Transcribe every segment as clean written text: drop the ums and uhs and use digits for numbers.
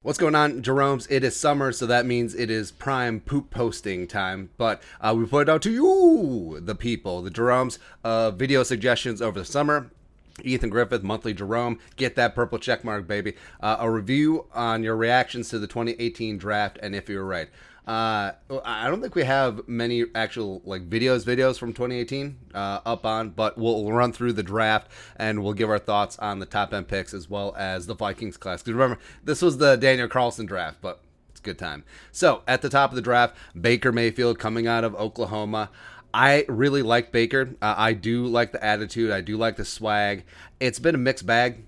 What's going on, Jerome's? It is summer, so that means it is prime poop posting time. But we put it out to you, the people, the Jerome's, video suggestions over the summer. Ethan Griffith, Monthly Jerome, get that purple check mark, baby. A review on your reactions to the 2018 draft, and if you're right. I don't think we have many actual videos from 2018 up on, but we'll run through the draft and we'll give our thoughts on the top end picks as well as the Vikings class. Because remember, this was the Daniel Carlson draft, but it's a good time. So at the top of the draft, Baker Mayfield coming out of Oklahoma. I really like Baker. I do like the attitude. I do like the swag. It's been a mixed bag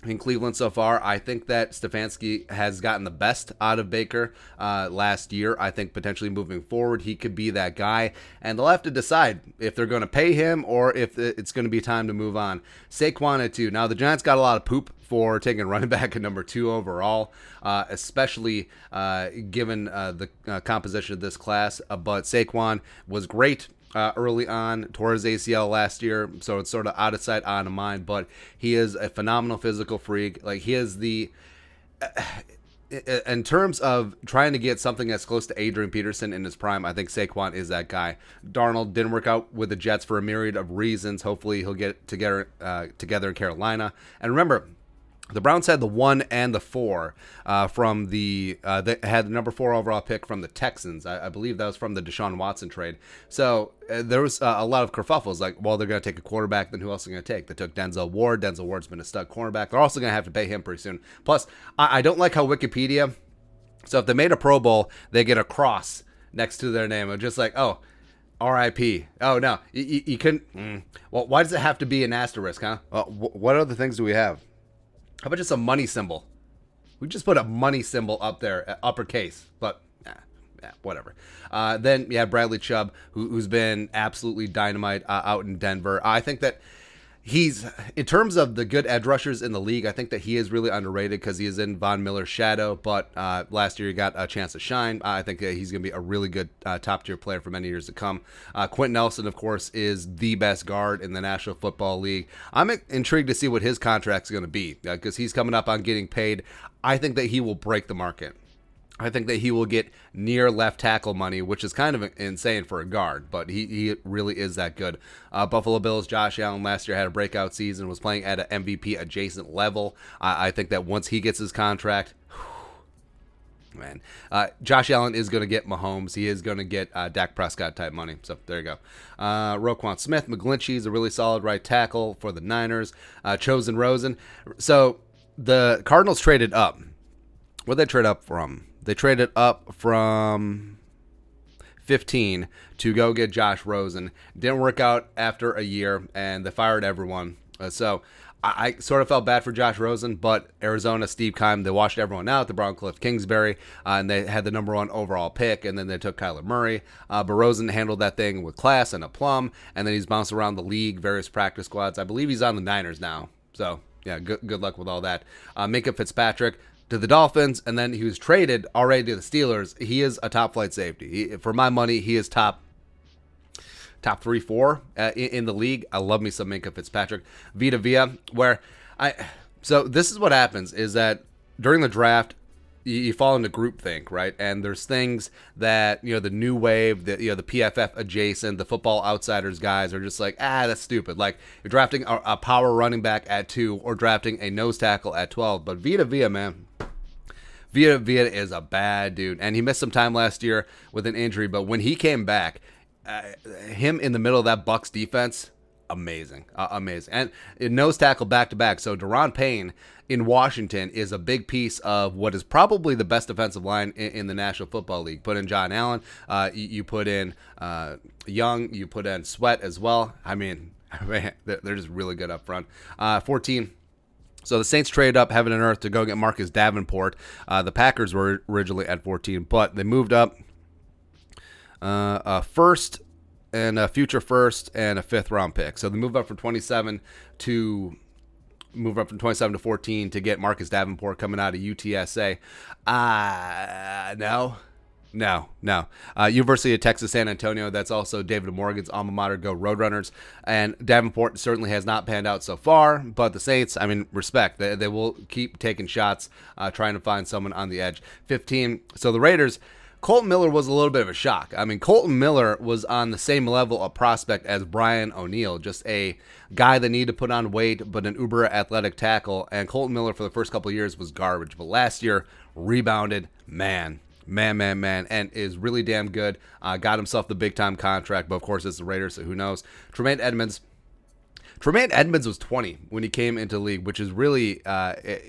in Cleveland so far. I think that Stefanski has gotten the best out of Baker last year. I think potentially moving forward, he could be that guy. And they'll have to decide if they're going to pay him or if it's going to be time to move on. Saquon at 2. Now, the Giants got a lot of poop for taking running back at number 2 overall, especially given the composition of this class. But Saquon was great early on, tore his ACL last year, so it's sort of out of sight, out of mind, but he is a phenomenal physical freak. Like, he is the in terms of trying to get something as close to Adrian Peterson in his prime, I think Saquon is that guy. Darnold didn't work out with the Jets for a myriad of reasons. Hopefully he'll get together in Carolina. And remember, the Browns had the 1 and the 4 from the they had the number 4 overall pick from the Texans. I believe that was from the Deshaun Watson trade. So there was a lot of kerfuffles. Like, well, they're going to take a quarterback, then who else are they going to take? They took Denzel Ward. Denzel Ward's been a stud cornerback. They're also going to have to pay him pretty soon. Plus, I don't like how Wikipedia. So if they made a Pro Bowl, they get a cross next to their name. It's just like, oh, R.I.P. Oh no, you couldn't. Well, why does it have to be an asterisk, huh? What other things do we have? How about just a money symbol? We just put a money symbol up there, uppercase, but whatever. Then, Bradley Chubb, who's been absolutely dynamite out in Denver. I think that he's, in terms of the good edge rushers in the league, I think that he is really underrated because he is in Von Miller's shadow, but last year he got a chance to shine. I think that he's going to be a really good top-tier player for many years to come. Quentin Nelson, of course, is the best guard in the National Football League. I'm intrigued to see what his contract's going to be because he's coming up on getting paid. I think that he will break the market. I think that he will get near left tackle money, which is kind of insane for a guard, but he really is that good. Buffalo Bills, Josh Allen last year had a breakout season, was playing at an MVP adjacent level. I think that once he gets his contract, man, Josh Allen is going to get Mahomes. He is going to get Dak Prescott type money. So there you go. Roquan Smith, McGlinchey's a really solid right tackle for the Niners. Chosen Rosen. So the Cardinals traded up. Where'd they trade up from? They traded up from 15 to go get Josh Rosen. Didn't work out after a year, and they fired everyone. So I sort of felt bad for Josh Rosen, but Arizona, Steve Keim, they washed everyone out. They brought in Cliff Kingsbury, and they had the number 1 overall pick, and then they took Kyler Murray. But Rosen handled that thing with class and aplomb, and then he's bounced around the league, various practice squads. I believe he's on the Niners now. So, yeah, good luck with all that. Minka Fitzpatrick to the Dolphins, and then he was traded already to the Steelers. He is a top flight safety. For my money, he is top 3-4 in the league. I love me some Minka Fitzpatrick. Vita Vea, so this is what happens is that during the draft, you fall into groupthink, right? And there's things that, the new wave, the PFF adjacent, the Football Outsiders guys are just like, that's stupid. Like, you're drafting a power running back at 2 or drafting a nose tackle at 12. But Vita Vea, man, Vita Vea is a bad dude. And he missed some time last year with an injury. But when he came back, him in the middle of that Bucs defense, amazing. And nose tackle back-to-back. So Daron Payne in Washington is a big piece of what is probably the best defensive line in the National Football League. Put in John Allen, you put in Young, you put in Sweat as well. I mean, they're just really good up front. 14. So the Saints traded up heaven and earth to go get Marcus Davenport. The Packers were originally at 14, but they moved up a first and a future first and a 5th round pick. So they moved up from 27 to 14 to get Marcus Davenport coming out of UTSA. No, no. University of Texas San Antonio, that's also David Morgan's alma mater, go Roadrunners. And Davenport certainly has not panned out so far, but the Saints, I mean, respect. They will keep taking shots, trying to find someone on the edge. 15, so the Raiders, Colton Miller was a little bit of a shock. I mean, Colton Miller was on the same level of prospect as Brian O'Neill, just a guy that needed to put on weight, but an uber athletic tackle. And Colton Miller for the first couple of years was garbage, but last year rebounded, man, and is really damn good. Got himself the big-time contract, but of course it's the Raiders, so who knows. Tremaine Edmonds was 20 when he came into the league, which is really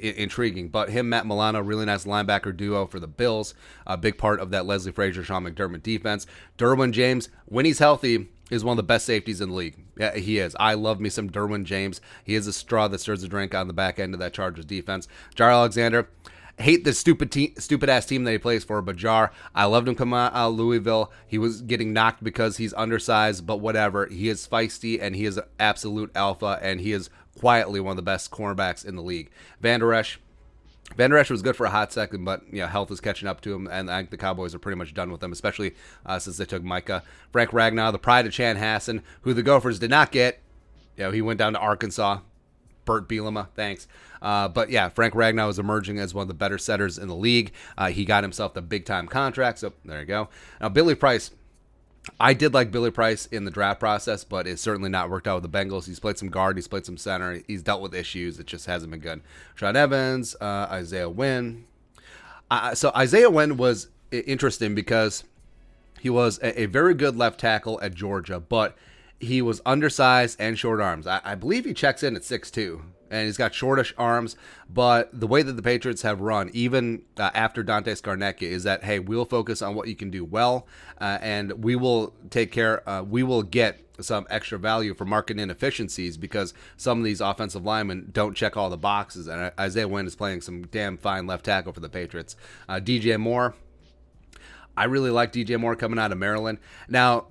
intriguing. But him, Matt Milano, really nice linebacker duo for the Bills. A big part of that Leslie Frazier, Sean McDermott defense. Derwin James, when he's healthy, is one of the best safeties in the league. Yeah, he is. I love me some Derwin James. He is a straw that stirs the drink on the back end of that Chargers defense. Jar Alexander, hate this stupid ass team that he plays for, but Jar, I loved him coming out of Louisville. He was getting knocked because he's undersized, but whatever. He is feisty and he is an absolute alpha, and he is quietly one of the best cornerbacks in the league. Van Der Esch was good for a hot second, but health is catching up to him, and I think the Cowboys are pretty much done with him, especially since they took Micah. Frank Ragnow, the pride of Chanhassen, who the Gophers did not get. He went down to Arkansas. Burt Bielema, thanks. But yeah, Frank Ragnow is emerging as one of the better setters in the league. He got himself the big-time contract, so there you go. Now, Billy Price, I did like Billy Price in the draft process, but it's certainly not worked out with the Bengals. He's played some guard, he's played some center, he's dealt with issues. It just hasn't been good. Sean Evans, Isaiah Wynn. So Isaiah Wynn was interesting because he was a very good left tackle at Georgia, but he was undersized and short arms. I believe he checks in at 6'2", and he's got shortish arms. But the way that the Patriots have run, even after Dante Scarnecchia, is that, hey, we'll focus on what you can do well, and we will take care. We will get some extra value for market inefficiencies because some of these offensive linemen don't check all the boxes. And Isaiah Wynn is playing some damn fine left tackle for the Patriots. DJ Moore, I really like DJ Moore coming out of Maryland. Now,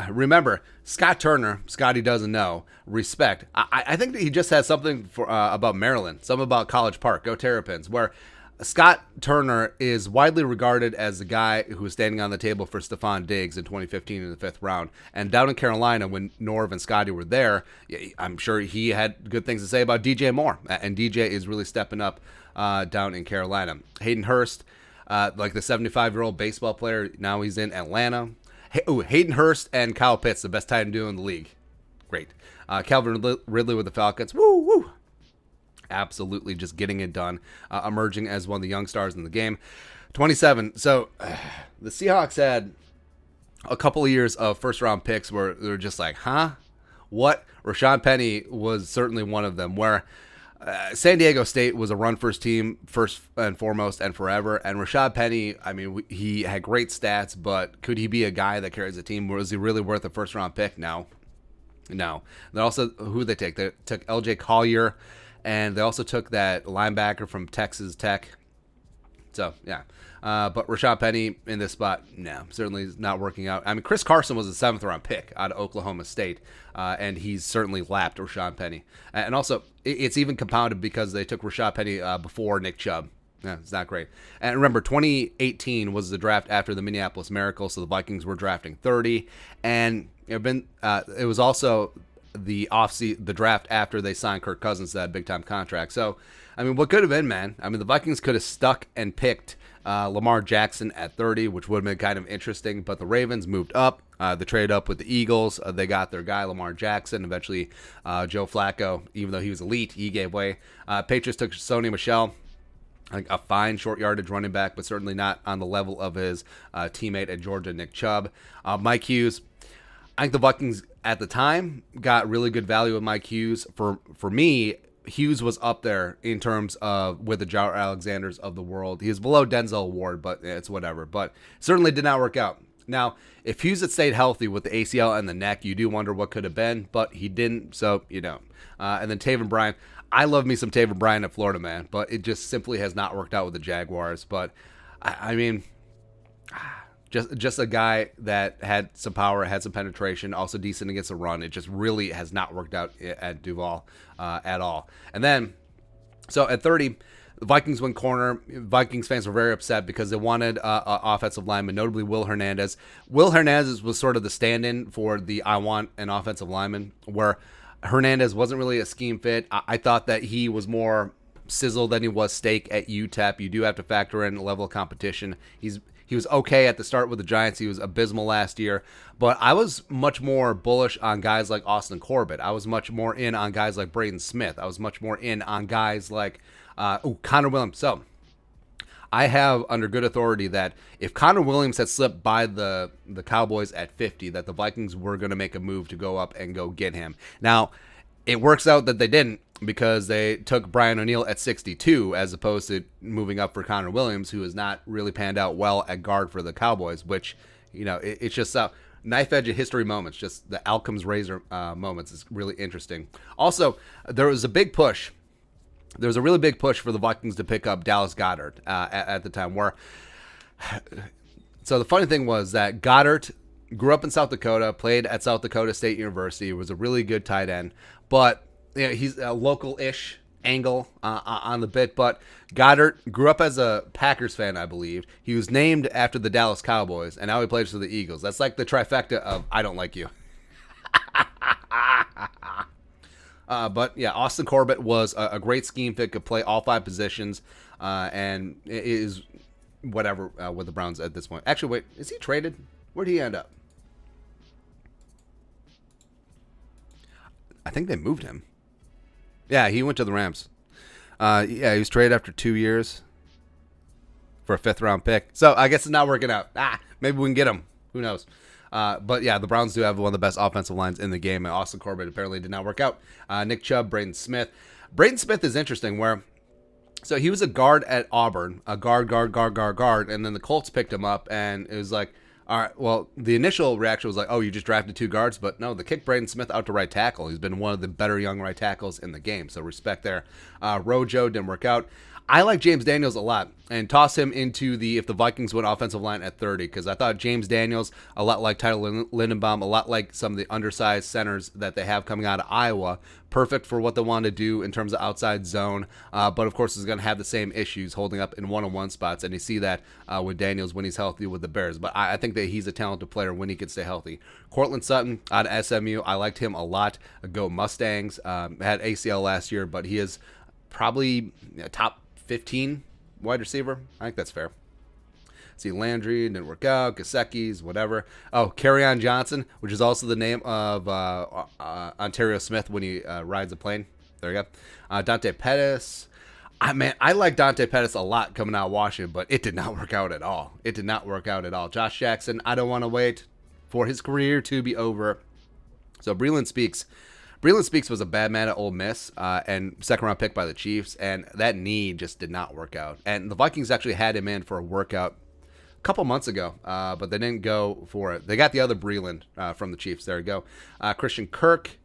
remember, Scott Turner, Scotty doesn't know, respect. I think that he just has something for about Maryland, something about College Park, go Terrapins, where Scott Turner is widely regarded as the guy who was standing on the table for Stephon Diggs in 2015 in the 5th round. And down in Carolina, when Norv and Scotty were there, I'm sure he had good things to say about DJ Moore. And DJ is really stepping up down in Carolina. Hayden Hurst, like the 75-year-old baseball player, now he's in Atlanta. Hayden Hurst and Kyle Pitts, the best tight end duo in the league. Great. Calvin Ridley with the Falcons. Woo! Absolutely just getting it done. Emerging as one of the young stars in the game. 27. So the Seahawks had a couple of years of first-round picks where they were just like, huh? What? Rashad Penny was certainly one of them, where San Diego State was a run-first team, first and foremost and forever. And Rashad Penny, I mean, he had great stats, but could he be a guy that carries a team? Was he really worth a first-round pick? No. Then also, who they take? They took L.J. Collier, and they also took that linebacker from Texas Tech. So, yeah. But Rashad Penny in this spot, no, certainly not working out. I mean, Chris Carson was a 7th-round pick out of Oklahoma State, and he's certainly lapped Rashad Penny. And also, it's even compounded because they took Rashad Penny before Nick Chubb. Yeah, it's not great. And remember, 2018 was the draft after the Minneapolis Miracle, so the Vikings were drafting 30. And it was also the draft after they signed Kirk Cousins to that big-time contract. So, I mean, what could have been, man? I mean, the Vikings could have stuck and picked Lamar Jackson at 30, which would have been kind of interesting, but the Ravens moved up. They traded up with the Eagles. They got their guy, Lamar Jackson. Eventually, Joe Flacco, even though he was elite, he gave way. Patriots took Sony Michel, a fine short yardage running back, but certainly not on the level of his teammate at Georgia, Nick Chubb. Mike Hughes, I think the Vikings at the time got really good value with Mike Hughes. For me, Hughes was up there in terms of with the Jair Alexanders of the world. He was below Denzel Ward, but it's whatever. But certainly did not work out. Now, if Hughes had stayed healthy with the ACL and the neck, you do wonder what could have been, but he didn't, so you don't. And then Taven Bryan. I love me some Taven Bryan at Florida, man, but it just simply has not worked out with the Jaguars. But, I mean, just a guy that had some power, had some penetration, also decent against the run. It just really has not worked out at Duval at all. And then, so at 30, The Vikings went corner. Vikings fans were very upset because they wanted a offensive lineman, notably Will Hernandez. Will Hernandez was sort of the stand-in for the I want an offensive lineman, where Hernandez wasn't really a scheme fit. I thought that he was more sizzle than he was steak at UTEP. You do have to factor in level of competition. He was okay at the start with the Giants. He was abysmal last year. But I was much more bullish on guys like Austin Corbett. I was much more in on guys like Braden Smith. I was much more in on guys like Connor Williams. So I have under good authority that if Connor Williams had slipped by the Cowboys at 50, that the Vikings were going to make a move to go up and go get him. Now, it works out that they didn't, because they took Brian O'Neill at 62 as opposed to moving up for Connor Williams, who has not really panned out well at guard for the Cowboys, which, it's just knife edge of history moments, just the Alcom's razor moments is really interesting. Also, there was a big push. There was a really big push for the Vikings to pick up Dallas Goedert at the time. So the funny thing was that Goedert grew up in South Dakota, played at South Dakota State University, was a really good tight end, but he's a local-ish angle on the bit. But Goddard grew up as a Packers fan, I believe. He was named after the Dallas Cowboys, and now he plays for the Eagles. That's like the trifecta of I don't like you. But yeah, Austin Corbett was a great scheme fit, could play all 5 positions, and is whatever with the Browns at this point. Actually, wait, is he traded? Where'd he end up? I think they moved him. Yeah, he went to the Rams. He was traded after 2 years for a 5th-round pick. So I guess it's not working out. Maybe we can get him. Who knows? But yeah, the Browns do have one of the best offensive lines in the game, and Austin Corbett apparently did not work out. Nick Chubb, Braden Smith. Braden Smith is interesting so he was a guard at Auburn, a guard, and then the Colts picked him up, and it was like, all right, well, the initial reaction was like, oh, you just drafted 2 guards, but no, they kicked Braden Smith out to right tackle. He's been one of the better young right tackles in the game, so respect there. Rojo didn't work out. I like James Daniels a lot and toss him into if the Vikings went offensive line at 30, because I thought James Daniels, a lot like Tyler Lindenbaum, a lot like some of the undersized centers that they have coming out of Iowa, perfect for what they want to do in terms of outside zone, but of course is going to have the same issues holding up in one-on-one spots, and you see that with Daniels when he's healthy with the Bears. But I think that he's a talented player when he can stay healthy. Cortland Sutton out of SMU, I liked him a lot. Go Mustangs. Had ACL last year, but he is probably top 15 wide receiver. I think that's fair. See, Landry didn't work out. Gasecki's, whatever. Oh, Kerryon Johnson, which is also the name of Ontario Smith when he rides a plane. There you go. Dante Pettis. I like Dante Pettis a lot coming out of Washington, but it did not work out at all. Josh Jackson, I don't want to wait for his career to be over. So Breland Speaks was a bad man at Ole Miss and 2nd-round pick by the Chiefs, and that knee just did not work out. And the Vikings actually had him in for a workout a couple months ago, but they didn't go for it. They got the other Breland from the Chiefs. There you go. Christian Kirk.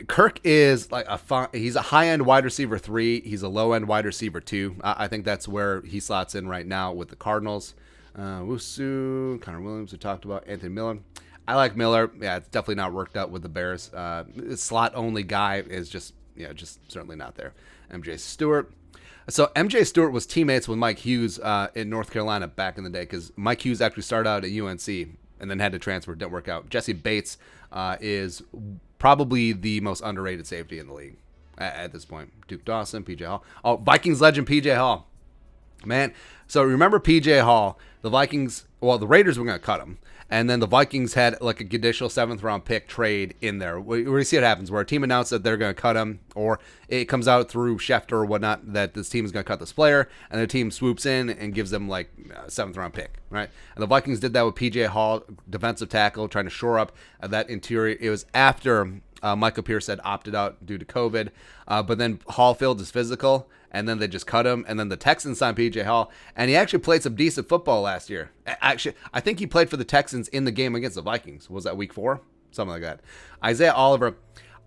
Kirk is like he's a high-end wide receiver 3. He's a low-end wide receiver 2. I think that's where he slots in right now with the Cardinals. Wusu, Connor Williams, we talked about. Anthony Miller. I like Miller. Yeah, it's definitely not worked out with the Bears. Slot-only guy is just certainly not there. MJ Stewart. So MJ Stewart was teammates with Mike Hughes in North Carolina back in the day, because Mike Hughes actually started out at UNC and then had to transfer. Didn't work out. Jesse Bates is probably the most underrated safety in the league at this point. Duke Dawson, P.J. Hall. Oh, Vikings legend P.J. Hall. Man, so remember P.J. Hall, the Raiders were going to cut him. And then the Vikings had like a conditional 7th-round pick trade in there. Where you see what happens, where a team announced that they're going to cut him, or it comes out through Schefter or whatnot that this team is going to cut this player, and the team swoops in and gives them like a 7th-round pick, right? And the Vikings did that with P.J. Hall, defensive tackle, trying to shore up that interior. It was after Michael Pierce had opted out due to COVID, but then Hall failed his physical, and then they just cut him, and then the Texans signed P.J. Hall, and he actually played some decent football last year. Actually, I think he played for the Texans in the game against the Vikings. Was that week 4? Something like that. Isaiah Oliver,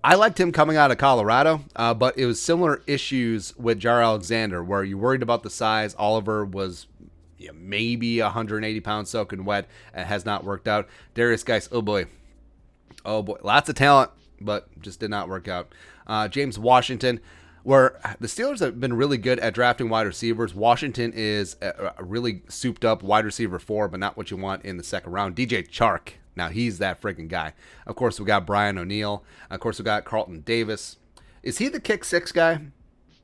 I liked him coming out of Colorado, but it was similar issues with Jair Alexander, where you worried about the size. Oliver was maybe 180 pounds soaking wet, and has not worked out. Darius Geis, oh boy, lots of talent, but just did not work out. James Washington. where the Steelers have been really good at drafting wide receivers. Washington is a really souped up wide receiver 4, but not what you want in the second round. DJ Chark, now he's that freaking guy. Of course, we got Brian O'Neill. Of course, we got Carlton Davis. Is he the kick 6 guy?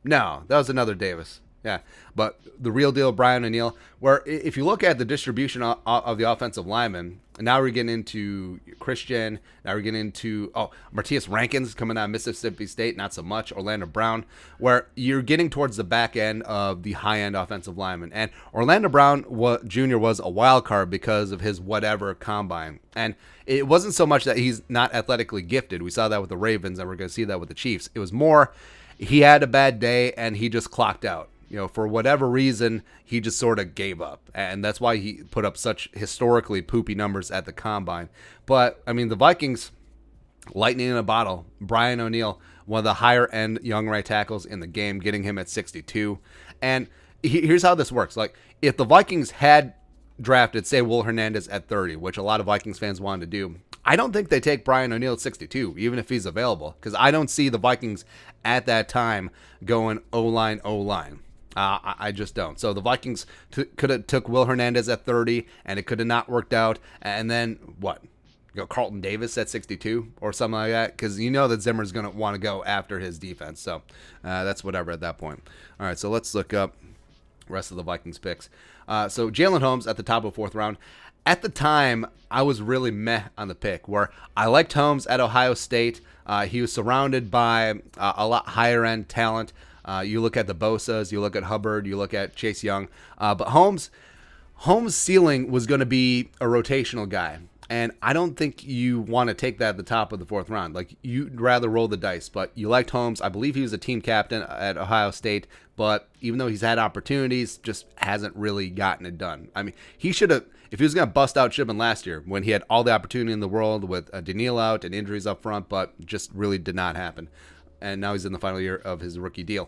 No, that was another Davis. Yeah, but the real deal, Brian O'Neill, where if you look at the distribution of the offensive linemen, now we're getting into Christian, now we're getting into, Martius Rankins coming out of Mississippi State, not so much, Orlando Brown, where you're getting towards the back end of the high-end offensive linemen. And Orlando Brown Jr. was a wild card because of his whatever combine. And it wasn't so much that he's not athletically gifted. We saw that with the Ravens, and we're going to see that with the Chiefs. It was more he had a bad day, and he just clocked out. For whatever reason, he just sort of gave up. And that's why he put up such historically poopy numbers at the combine. But, I mean, the Vikings, lightning in a bottle. Brian O'Neill, one of the higher-end young right tackles in the game, getting him at 62. And here's how this works. Like, if the Vikings had drafted, say, Will Hernandez at 30, which a lot of Vikings fans wanted to do, I don't think they take Brian O'Neill at 62, even if he's available. Because I don't see the Vikings at that time going O-line, O-line. I just don't. So the Vikings could have took Will Hernandez at 30, and it could have not worked out. And then what? Carlton Davis at 62 or something like that, because that Zimmer's going to want to go after his defense. So that's whatever at that point. All right, so let's look up the rest of the Vikings picks. So Jalen Holmes at the top of the 4th round. At the time, I was really meh on the pick, where I liked Holmes at Ohio State. He was surrounded by a lot higher-end talent. You look at the Bosas, you look at Hubbard, you look at Chase Young. But Holmes' ceiling was going to be a rotational guy. And I don't think you want to take that at the top of the 4th round. Like, you'd rather roll the dice. But you liked Holmes. I believe he was a team captain at Ohio State. But even though he's had opportunities, just hasn't really gotten it done. I mean, he should have, if he was going to bust out Shipman last year, when he had all the opportunity in the world with Daniel out and injuries up front, but just really did not happen. And now he's in the final year of his rookie deal.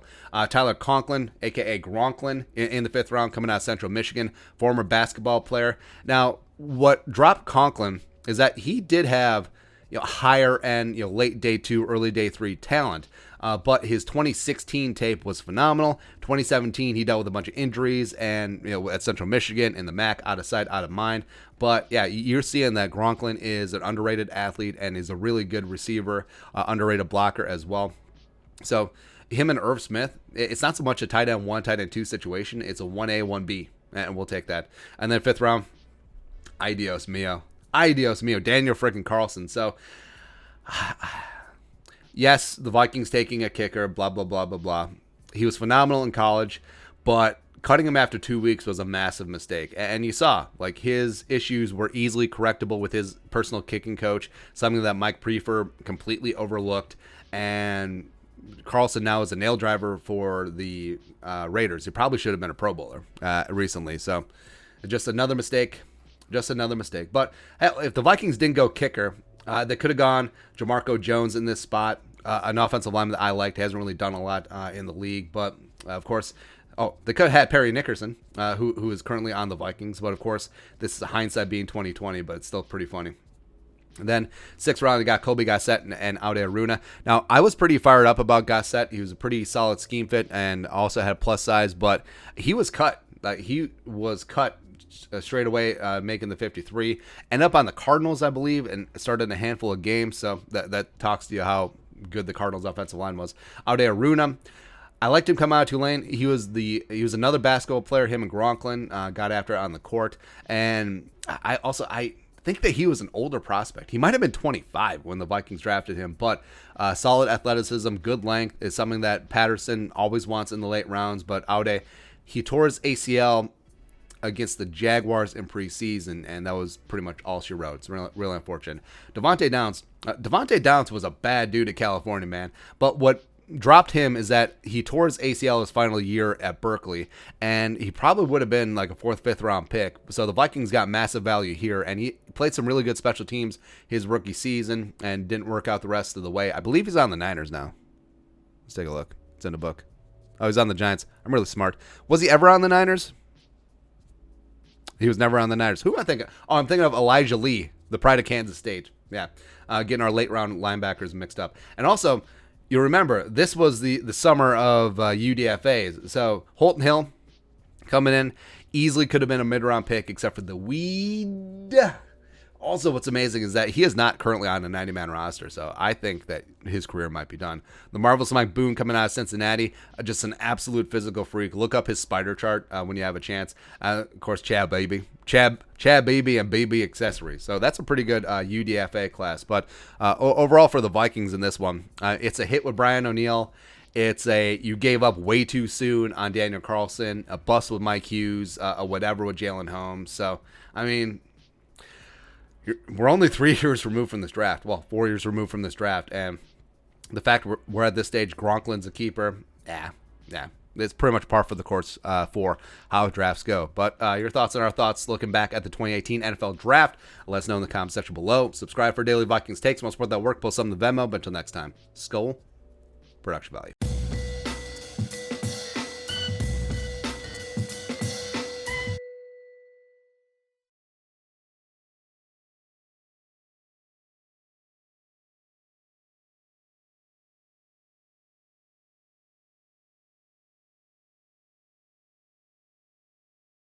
Tyler Conklin, a.k.a. Gronklin, in the 5th round, coming out of Central Michigan, former basketball player. Now, what dropped Conklin is that he did have higher end, late day 2, early day 3 talent. But his 2016 tape was phenomenal. 2017, he dealt with a bunch of injuries and, at Central Michigan in the MAC, out of sight, out of mind. But yeah, you're seeing that Gronklin is an underrated athlete and is a really good receiver, underrated blocker as well. So him and Irv Smith, it's not so much a tight end 1, tight end 2 situation. It's a 1A, 1B, and we'll take that. And then 5th round, Adios mio, Daniel freaking Carlson. So, yes, the Vikings taking a kicker, blah, blah, blah, blah, blah. He was phenomenal in college, but cutting him after 2 weeks was a massive mistake. And you saw, like, his issues were easily correctable with his personal kicking coach, something that Mike Prefer completely overlooked. And Carlson now is a nail driver for the Raiders. He probably should have been a Pro Bowler recently. So, just another mistake. But hell, if the Vikings didn't go kicker, they could have gone Jamarco Jones in this spot, an offensive lineman that I liked. Hasn't really done a lot in the league. But, of course, they could have had Perry Nickerson, who is currently on the Vikings. But, of course, this is hindsight being 2020, but it's still pretty funny. And then 6th round, they got Colby Gossett and Aude Aruna. Now, I was pretty fired up about Gossett. He was a pretty solid scheme fit and also had plus size, but he was cut. Straight away, making the 53. Ended up on the Cardinals, I believe, and started in a handful of games. So that talks to you how good the Cardinals' offensive line was. Aude Aruna, I liked him come out of Tulane. He was another basketball player. Him and Gronklin got after it on the court, and I think that he was an older prospect. He might have been 25 when the Vikings drafted him, but solid athleticism, good length is something that Patterson always wants in the late rounds. But Aude, he tore his ACL against the Jaguars in preseason, and that was pretty much all she wrote. It's really unfortunate. Devontae Downs was a bad dude at California, man. But what dropped him is that he tore his ACL his final year at Berkeley, and he probably would have been like a 4th, 5th round pick. So the Vikings got massive value here, and he played some really good special teams his rookie season and didn't work out the rest of the way. I believe he's on the Niners now. Let's take a look. It's in the book. Oh, he's on the Giants. I'm really smart. Was he ever on the Niners? He was never on the Niners. Who am I thinking? Oh, I'm thinking of Elijah Lee, the pride of Kansas State. Yeah, getting our late round linebackers mixed up. And also, you remember, this was the summer of UDFAs. So Holton Hill coming in, easily could have been a mid-round pick, except for the weed. Also, what's amazing is that he is not currently on a 90-man roster, so I think that his career might be done. The marvelous Mike Boone coming out of Cincinnati, just an absolute physical freak. Look up his spider chart when you have a chance. Of course, Chad Beebe, and Beebe accessories. So that's a pretty good UDFA class. But overall for the Vikings in this one, it's a hit with Brian O'Neill. It's you gave up way too soon on Daniel Carlson, a bust with Mike Hughes, a whatever with Jalen Holmes. So, I mean, we're only 3 years removed from this draft. Well, 4 years removed from this draft. And the fact we're at this stage, Gronklin's a keeper. Yeah. It's pretty much par for the course for how drafts go. But your thoughts on our thoughts looking back at the 2018 NFL Draft, let us know in the comment section below. Subscribe for daily Vikings takes. Want to support that work, post something to Venmo. But until next time, Skull Production Value.